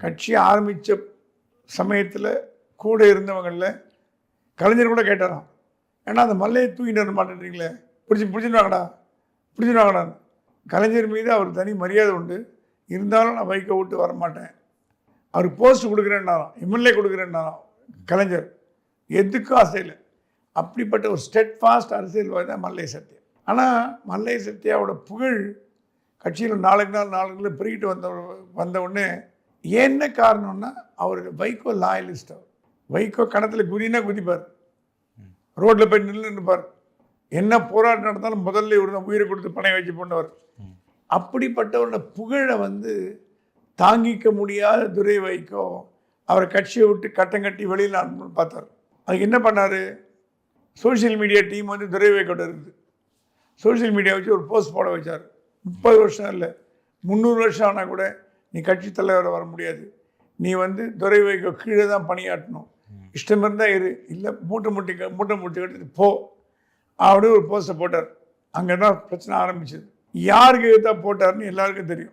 கட்சி ஆரம்பித்த சமயத்தில் கூட இருந்தவங்களில் கலைஞர் கூட கேட்டாராம், ஏன்னா அந்த மல்லையை தூக்கிட்டு வர மாட்டேன்றீங்களே, பிடிச்சின்னு வாங்கடா. கலைஞர் மீது அவர் தனி மரியாதை உண்டு, இருந்தாலும் நான் வைக்க விட்டு வரமாட்டேன். அவருக்கு போஸ்ட் கொடுக்குறேன்னாராம், எம்எல்ஏ கொடுக்குறேன்னாராம் கலைஞர். எதுக்கும் ஆசையில். அப்படிப்பட்ட ஒரு ஸ்டெட்ஃபாஸ்ட் அரசியல்வாதி தான் மல்லை சத்யா. ஆனால் மல்லை சத்யாவோட புகழ் கட்சியில் நாளுக்கு நாள் பெருகிட்டு வந்த உடனே என்ன காரணம்னா அவர் வைகோ லாயலிஸ்ட். அவர் வைகோ கணத்தில் குதினா குதிப்பார், ரோட்டில் போய் நின்றுப்பார், என்ன போராட்டம் நடந்தாலும் முதல்ல இவர் தான் உயிரை கொடுத்து பணம் வச்சு போனவர். அப்படிப்பட்டவரோட புகழை தாங்கிக்க முடியாத துரை வைகோ அவரை கட்சியை விட்டு கட்டம் கட்டி வெளியில் அனுப்பணும்னு பார்த்தார். அதுக்கு என்ன பண்ணார், சோஷியல் மீடியா டீம் துரை வைகோட்ட இருக்குது. சோஷியல் மீடியா வச்சு ஒரு போஸ்ட் போட வச்சார். 30 வருஷம் இல்லை 300 வருஷம் ஆனால் கூட நீ கட்சி தலைவரை வர முடியாது, நீ துரை வைகோ கீழே தான் பணியாற்றணும், இஷ்டம் இருந்தால் இரு, இல்லை மூட்டை முட்டி கட்டி போ அப்படின்னு ஒரு போஸ்ட்டை போட்டார். அங்கே தான் பிரச்சனை ஆரம்பிச்சது. யாருக்கு எதிர்த்தா போட்டார்னு எல்லாருக்கும் தெரியும்.